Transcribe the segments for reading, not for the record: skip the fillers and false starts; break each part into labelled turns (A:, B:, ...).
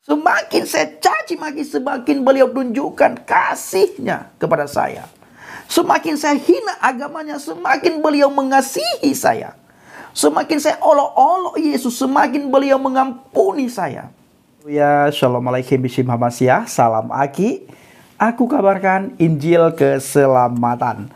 A: Semakin saya caci maki, semakin beliau tunjukkan kasihnya kepada saya. Semakin saya hina agamanya, semakin beliau mengasihi saya. Semakin saya olok-olok Yesus, semakin beliau mengampuni saya. Ya, Shalom Alaikum Bishim Hamasyah, Salam Aki. Aku kabarkan Injil keselamatan.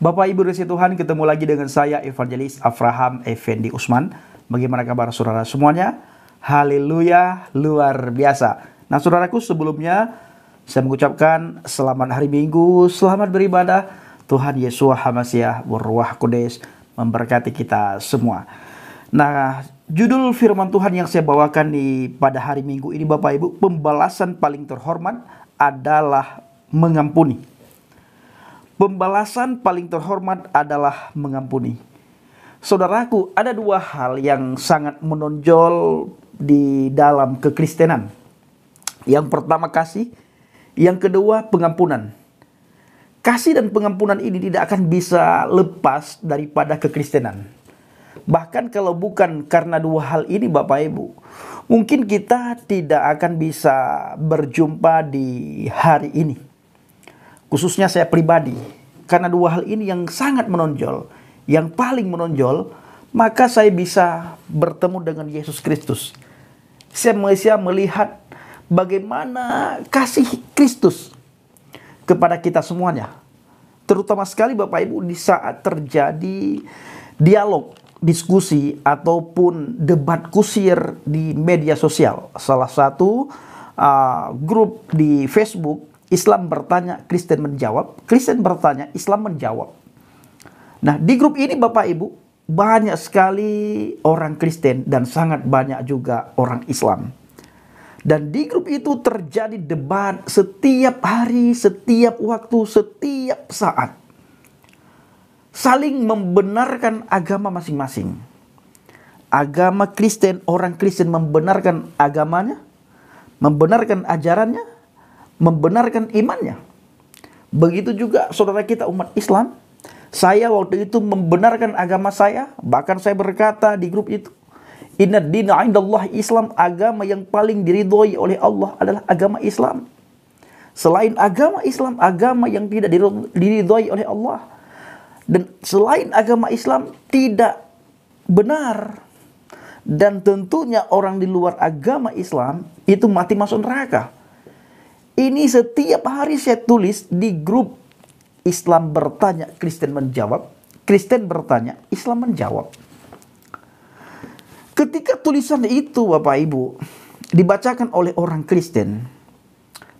A: Bapak Ibu Resi Tuhan, ketemu lagi dengan saya Evangelis Avraham Effendi Usman. Bagaimana kabar saudara semuanya? Haleluya, luar biasa. Nah saudaraku, sebelumnya saya mengucapkan selamat hari Minggu, selamat beribadah. Tuhan Yesus Hamasyah Ruah Kudus memberkati kita semua. Nah, judul firman Tuhan yang saya bawakan pada hari Minggu ini Bapak Ibu, pembalasan paling terhormat adalah mengampuni. Pembalasan paling terhormat adalah mengampuni. Saudaraku, ada dua hal yang sangat menonjol di dalam kekristenan. Yang pertama kasih, yang kedua pengampunan. Kasih dan pengampunan ini tidak akan bisa lepas daripada kekristenan. Bahkan kalau bukan karena dua hal ini Bapak Ibu, mungkin kita tidak akan bisa berjumpa di hari ini. Khususnya saya pribadi, karena dua hal ini yang sangat menonjol, yang paling menonjol, maka saya bisa bertemu dengan Yesus Kristus. Saya bisa melihat bagaimana kasih Kristus kepada kita semuanya. Terutama sekali Bapak Ibu di saat terjadi dialog, diskusi ataupun debat kusir di media sosial. Salah satu grup di Facebook, Islam bertanya, Kristen menjawab. Kristen bertanya, Islam menjawab. Nah, di grup ini Bapak Ibu, banyak sekali orang Kristen dan sangat banyak juga orang Islam. Dan di grup itu terjadi debat setiap hari, setiap waktu, setiap saat. Saling membenarkan agama masing-masing. Agama Kristen, orang Kristen membenarkan agamanya, membenarkan ajarannya, membenarkan imannya. Begitu juga saudara kita umat Islam. Saya waktu itu membenarkan agama saya. Bahkan saya berkata di grup itu, Inna dina indallah Islam, agama yang paling diridhoi oleh Allah adalah agama Islam. Selain agama Islam, agama yang tidak diridhoi oleh Allah. Dan selain agama Islam tidak benar. Dan tentunya orang di luar agama Islam itu mati masuk neraka. Ini setiap hari saya tulis di grup Islam bertanya, Kristen menjawab. Kristen bertanya, Islam menjawab. Ketika tulisan itu Bapak Ibu dibacakan oleh orang Kristen,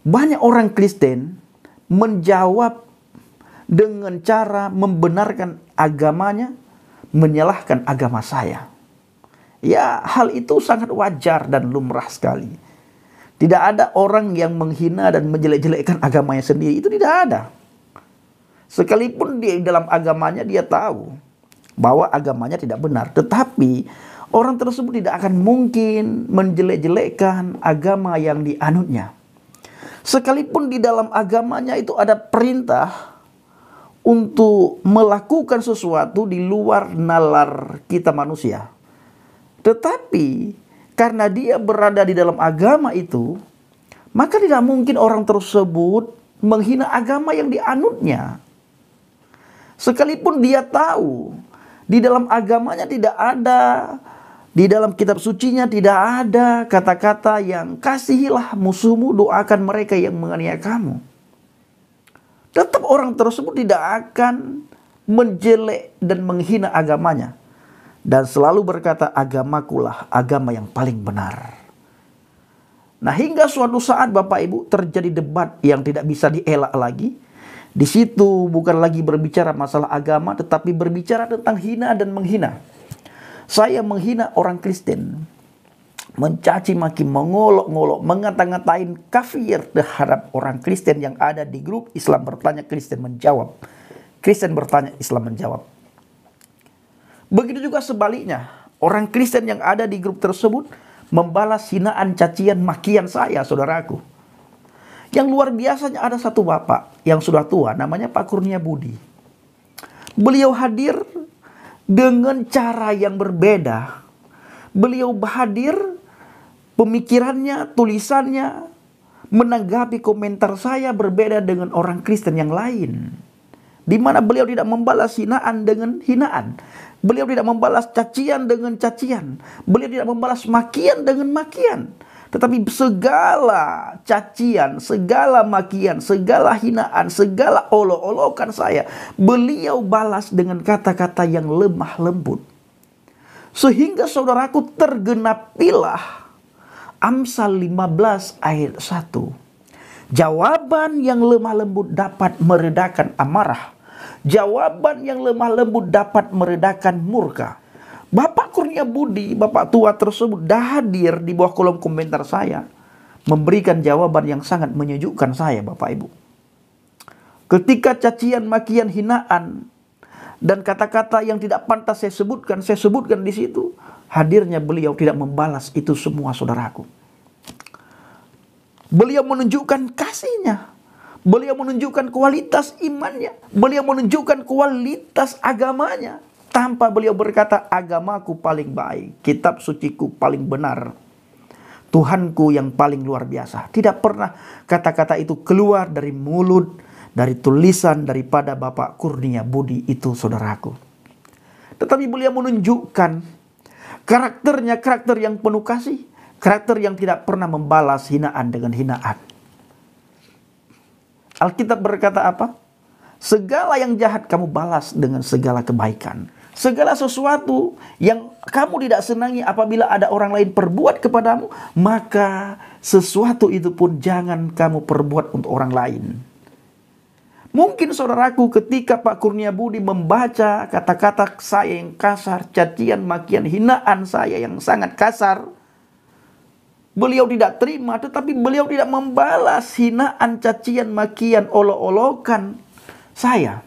A: banyak orang Kristen menjawab dengan cara membenarkan agamanya, menyalahkan agama saya. Ya, hal itu sangat wajar dan lumrah sekali. Tidak ada orang yang menghina dan menjelek-jelekkan agamanya sendiri, itu tidak ada. Sekalipun di dalam agamanya dia tahu bahwa agamanya tidak benar, tetapi orang tersebut tidak akan mungkin menjelek-jelekkan agama yang dianutnya. Sekalipun di dalam agamanya itu ada perintah untuk melakukan sesuatu di luar nalar kita manusia. Tetapi karena dia berada di dalam agama itu, maka tidak mungkin orang tersebut menghina agama yang dianutnya. Sekalipun dia tahu di dalam agamanya tidak ada, di dalam kitab sucinya tidak ada kata-kata yang kasihilah musuhmu, doakan mereka yang menganiaya kamu. Tetap orang tersebut tidak akan menjelek dan menghina agamanya. Dan selalu berkata, agamakulah agama yang paling benar. Nah, hingga suatu saat Bapak Ibu terjadi debat yang tidak bisa dielak lagi. Di situ bukan lagi berbicara masalah agama, tetapi berbicara tentang hina dan menghina. Saya menghina orang Kristen, mencaci maki, mengolok-ngolok, mengata-ngatain kafir terhadap orang Kristen yang ada di grup Islam bertanya, Kristen menjawab. Kristen bertanya, Islam menjawab. Begitu juga sebaliknya, orang Kristen yang ada di grup tersebut membalas hinaan, cacian, makian saya, saudaraku. Yang luar biasanya ada satu bapak yang sudah tua, namanya Pak Kurnia Budi. Beliau hadir dengan cara yang berbeda. Beliau hadir pemikirannya, tulisannya, menanggapi komentar saya berbeda dengan orang Kristen yang lain. Di mana beliau tidak membalas hinaan dengan hinaan. Beliau tidak membalas cacian dengan cacian. Beliau tidak membalas makian dengan makian. Tetapi segala cacian, segala makian, segala hinaan, segala olok-olokan saya, beliau balas dengan kata-kata yang lemah lembut. Sehingga saudaraku, tergenapilah Amsal 15 ayat 1. Jawaban yang lemah lembut dapat meredakan amarah. Jawaban yang lemah lembut dapat meredakan murka. Bapak Kurnia Budi, Bapak tua tersebut hadir di bawah kolom komentar saya, memberikan jawaban yang sangat menyejukkan saya, Bapak Ibu. Ketika cacian, makian, hinaan, dan kata-kata yang tidak pantas saya sebutkan di situ, hadirnya beliau tidak membalas itu semua, saudaraku. Beliau menunjukkan kasihnya. Beliau menunjukkan kualitas imannya. Beliau menunjukkan kualitas agamanya. Tanpa beliau berkata, agamaku paling baik, kitab suciku paling benar, Tuhanku yang paling luar biasa. Tidak pernah kata-kata itu keluar dari mulut, dari tulisan daripada Bapak Kurnia Budi itu, saudaraku. Tetapi beliau menunjukkan karakternya, karakter yang penuh kasih, karakter yang tidak pernah membalas hinaan dengan hinaan. Alkitab berkata apa? Segala yang jahat kamu balas dengan segala kebaikan. Segala sesuatu yang kamu tidak senangi apabila ada orang lain perbuat kepadamu, maka sesuatu itu pun jangan kamu perbuat untuk orang lain. Mungkin saudaraku, ketika Pak Kurnia Budi membaca kata-kata saya yang kasar, cacian, makian, hinaan saya yang sangat kasar, beliau tidak terima, tetapi beliau tidak membalas hinaan, cacian, makian, olok-olokan saya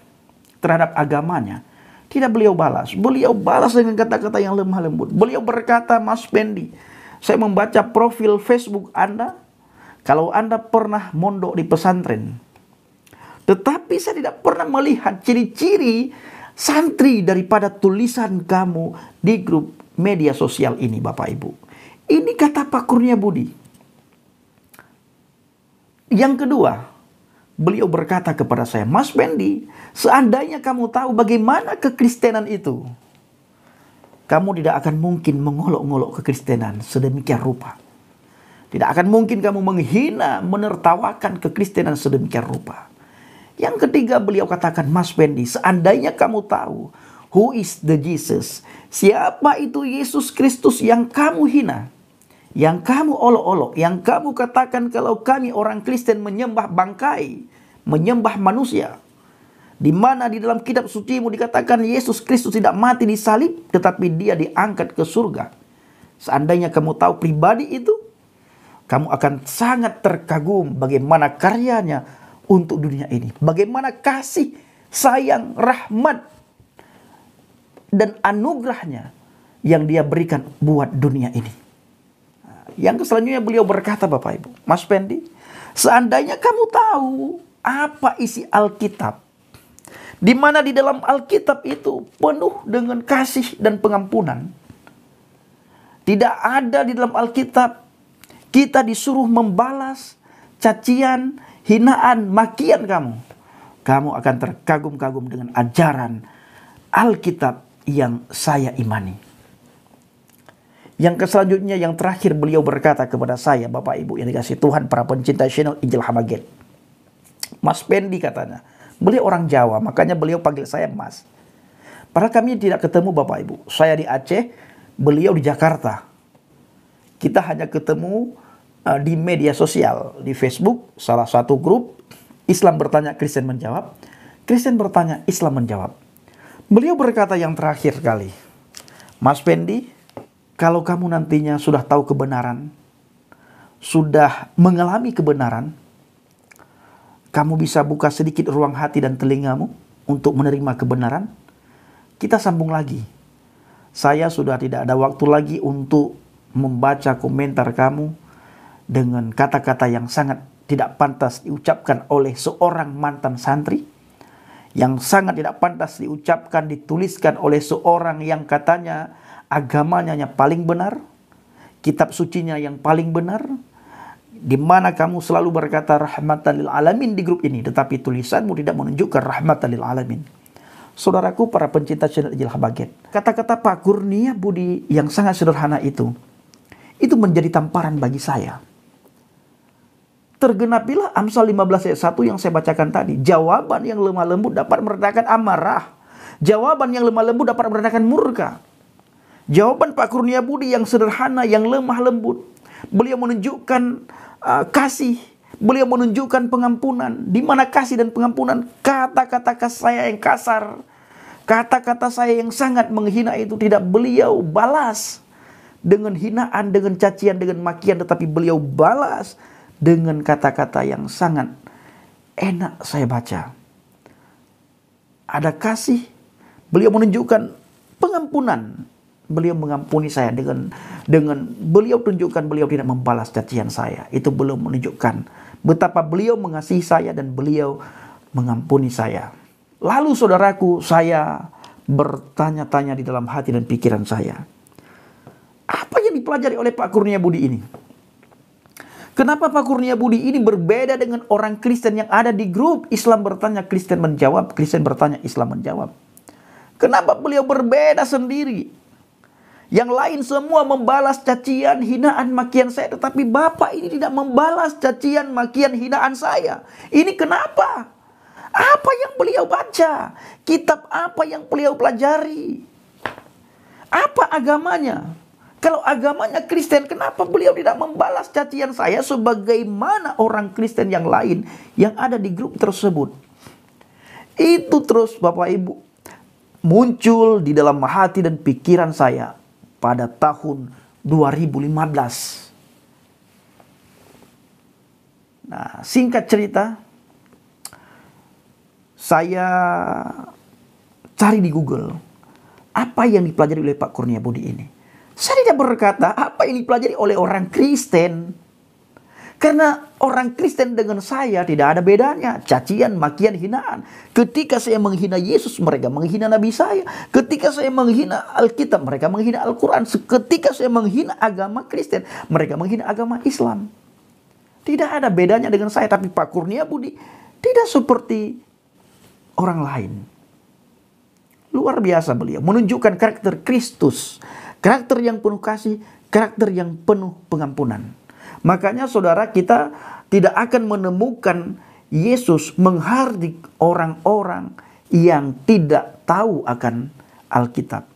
A: terhadap agamanya. Tidak beliau balas. Beliau balas dengan kata-kata yang lemah lembut. Beliau berkata, Mas Pendi, saya membaca profil Facebook Anda. Kalau Anda pernah mondok di pesantren, tetapi saya tidak pernah melihat ciri-ciri santri daripada tulisan kamu di grup media sosial ini, Bapak Ibu. Ini kata Pak Kurnia Budi. Yang kedua, beliau berkata kepada saya, Mas Pendi, seandainya kamu tahu bagaimana kekristenan itu, kamu tidak akan mungkin mengolok-ngolok kekristenan sedemikian rupa. Tidak akan mungkin kamu menghina, menertawakan kekristenan sedemikian rupa. Yang ketiga, beliau katakan, Mas Pendi, seandainya kamu tahu who is the Jesus, siapa itu Yesus Kristus yang kamu hina, yang kamu olok-olok, yang kamu katakan kalau kami orang Kristen menyembah bangkai, menyembah manusia, di mana di dalam kitab sucimu dikatakan Yesus Kristus tidak mati di salib, tetapi dia diangkat ke surga. Seandainya kamu tahu pribadi itu, kamu akan sangat terkagum bagaimana karyanya untuk dunia ini, bagaimana kasih, sayang, rahmat, dan anugerahnya yang dia berikan buat dunia ini. Yang selanjutnya beliau berkata, Bapak Ibu, Mas Pendi, seandainya kamu tahu apa isi Alkitab, di mana di dalam Alkitab itu penuh dengan kasih dan pengampunan. Tidak ada di dalam Alkitab kita disuruh membalas cacian, hinaan, makian kamu. Kamu akan terkagum-kagum dengan ajaran Alkitab yang saya imani. Yang selanjutnya, yang terakhir, beliau berkata kepada saya, Bapak Ibu yang dikasihi Tuhan, para pencinta channel Injil Hamagen. Mas Pendi katanya. Beliau orang Jawa, makanya beliau panggil saya Mas. Padahal kami tidak ketemu, Bapak Ibu. Saya di Aceh, beliau di Jakarta. Kita hanya ketemu di media sosial, di Facebook, salah satu grup. Islam bertanya, Kristen menjawab. Kristen bertanya, Islam menjawab. Beliau berkata yang terakhir kali, Mas Pendi, kalau kamu nantinya sudah tahu kebenaran, sudah mengalami kebenaran, kamu bisa buka sedikit ruang hati dan telingamu untuk menerima kebenaran. Kita sambung lagi. Saya sudah tidak ada waktu lagi untuk membaca komentar kamu dengan kata-kata yang sangat tidak pantas diucapkan oleh seorang mantan santri, yang sangat tidak pantas diucapkan, dituliskan oleh seorang yang katanya agamanya paling benar, kitab sucinya yang paling benar, di mana kamu selalu berkata rahmatan lil alamin di grup ini, tetapi tulisanmu tidak menunjukkan rahmatan lil alamin. Saudaraku, para pencinta channel Injil Habaget, kata-kata Pak Kurnia Budi yang sangat sederhana itu menjadi tamparan bagi saya. Tergenapilah Amsal 15 ayat 1 yang saya bacakan tadi. Jawaban yang lemah lembut dapat meredakan amarah. Jawaban yang lemah lembut dapat meredakan murka. Jawaban Pak Kurnia Budi yang sederhana, yang lemah lembut. Beliau menunjukkan kasih. Beliau menunjukkan pengampunan. Di mana kasih dan pengampunan, kata-kata saya yang kasar, kata-kata saya yang sangat menghina itu tidak beliau balas dengan hinaan, dengan cacian, dengan makian, tetapi beliau balas dengan kata-kata yang sangat enak saya baca. Ada kasih, beliau menunjukkan pengampunan. Beliau mengampuni saya dengan beliau tunjukkan beliau tidak membalas cacian saya. Itu beliau menunjukkan betapa beliau mengasihi saya dan beliau mengampuni saya. Lalu saudaraku, saya bertanya-tanya di dalam hati dan pikiran saya, apa yang dipelajari oleh Pak Kurnia Budi ini? Kenapa Pak Kurnia Budi ini berbeda dengan orang Kristen yang ada di grup Islam bertanya, Kristen menjawab, Kristen bertanya, Islam menjawab? Kenapa beliau berbeda sendiri? Yang lain semua membalas cacian, hinaan, makian saya, tetapi Bapak ini tidak membalas cacian, makian, hinaan saya. Ini kenapa? Apa yang beliau baca? Kitab apa yang beliau pelajari? Apa agamanya? Kalau agamanya Kristen, kenapa beliau tidak membalas cacian saya sebagaimana orang Kristen yang lain yang ada di grup tersebut? Itu terus Bapak Ibu muncul di dalam hati dan pikiran saya pada tahun 2015. Nah, singkat cerita, saya cari di Google apa yang dipelajari oleh Pak Kurnia Budi ini. Saya tidak berkata apa yang dipelajari oleh orang Kristen. Karena orang Kristen dengan saya tidak ada bedanya. Cacian, makian, hinaan. Ketika saya menghina Yesus, mereka menghina Nabi saya. Ketika saya menghina Alkitab, mereka menghina Al-Quran. Ketika saya menghina agama Kristen, mereka menghina agama Islam. Tidak ada bedanya dengan saya. Tapi Pak Kurnia Budi tidak seperti orang lain. Luar biasa beliau. Menunjukkan karakter Kristus. Karakter yang penuh kasih. Karakter yang penuh pengampunan. Makanya saudara, kita tidak akan menemukan Yesus menghardik orang-orang yang tidak tahu akan Alkitab.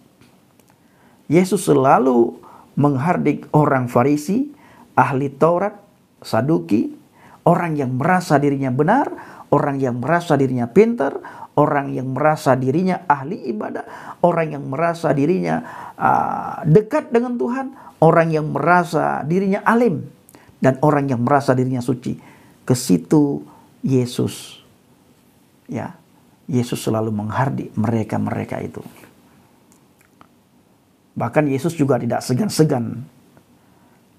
A: Yesus selalu menghardik orang Farisi, ahli Taurat, Saduki, orang yang merasa dirinya benar, orang yang merasa dirinya pintar, orang yang merasa dirinya ahli ibadah, orang yang merasa dirinya dekat dengan Tuhan, orang yang merasa dirinya alim, dan orang yang merasa dirinya suci. Ke situ Yesus, ya, Yesus selalu menghardik mereka-mereka itu. Bahkan Yesus juga tidak segan-segan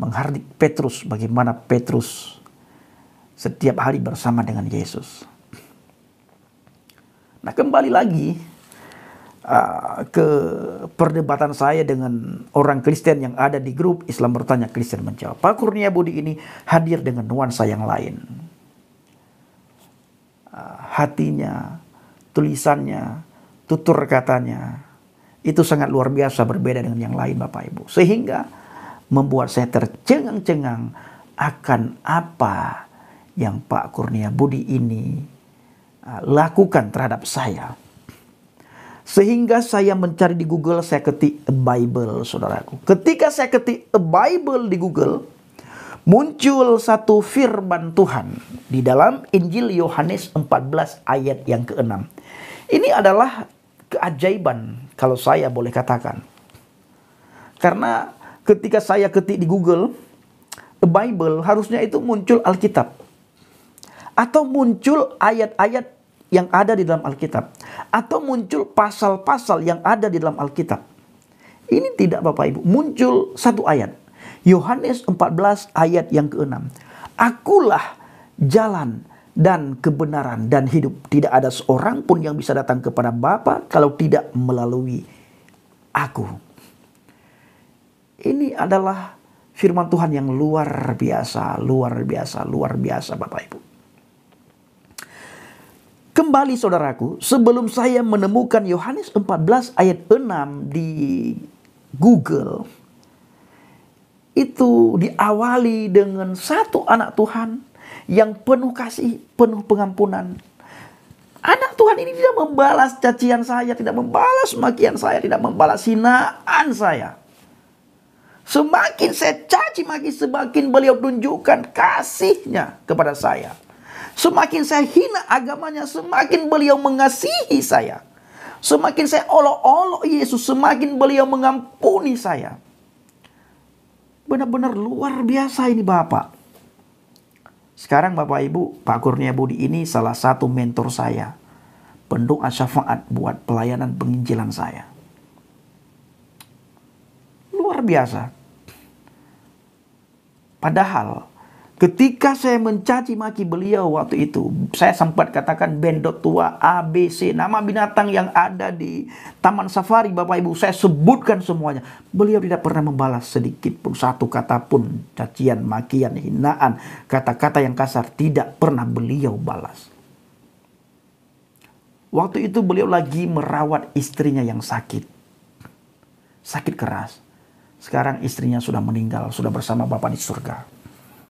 A: menghardik Petrus, bagaimana Petrus setiap hari bersama dengan Yesus. Nah, kembali lagi ke perdebatan saya dengan orang Kristen yang ada di grup Islam bertanya, Kristen menjawab. Pak Kurnia Budi ini hadir dengan nuansa yang lain. Hatinya, tulisannya, tutur katanya, itu sangat luar biasa berbeda dengan yang lain Bapak Ibu. Sehingga membuat saya tercengang-cengang akan apa yang Pak Kurnia Budi ini lakukan terhadap saya. Sehingga saya mencari di Google, saya ketik a Bible, saudaraku. Ketika saya ketik a Bible di Google, muncul satu firman Tuhan di dalam Injil Yohanes 14 ayat yang ke-6. Ini adalah keajaiban kalau saya boleh katakan. Karena ketika saya ketik di Google a Bible, harusnya itu muncul Alkitab. Atau muncul ayat-ayat yang ada di dalam Alkitab. Atau muncul pasal-pasal yang ada di dalam Alkitab. Ini tidak Bapak Ibu. Muncul satu ayat. Yohanes 14 ayat yang ke-6. Akulah jalan dan kebenaran dan hidup. Tidak ada seorang pun yang bisa datang kepada Bapa kalau tidak melalui aku. Ini adalah Firman Tuhan yang luar biasa, luar biasa, luar biasa Bapak Ibu. Kembali saudaraku, sebelum saya menemukan Yohanes 14 ayat 6 di Google, itu diawali dengan satu anak Tuhan yang penuh kasih, penuh pengampunan. Anak Tuhan ini tidak membalas cacian saya, tidak membalas makian saya, tidak membalas hinaan saya. Semakin saya caci maki, semakin beliau tunjukkan kasihnya kepada saya. Semakin saya hina agamanya, semakin beliau mengasihi saya. Semakin saya olok-olok Yesus, semakin beliau mengampuni saya. Benar-benar luar biasa ini Bapak. Sekarang Bapak Ibu, Pak Kurnia Budi ini salah satu mentor saya. Pendoa syafaat buat pelayanan penginjilan saya. Luar biasa. Padahal ketika saya mencaci maki beliau waktu itu, saya sempat katakan bendot tua ABC, nama binatang yang ada di Taman Safari Bapak Ibu, saya sebutkan semuanya. Beliau tidak pernah membalas sedikit pun, satu kata pun, cacian, makian, hinaan, kata-kata yang kasar, tidak pernah beliau balas. Waktu itu beliau lagi merawat istrinya yang sakit. Sakit keras. Sekarang istrinya sudah meninggal, sudah bersama Bapa di surga.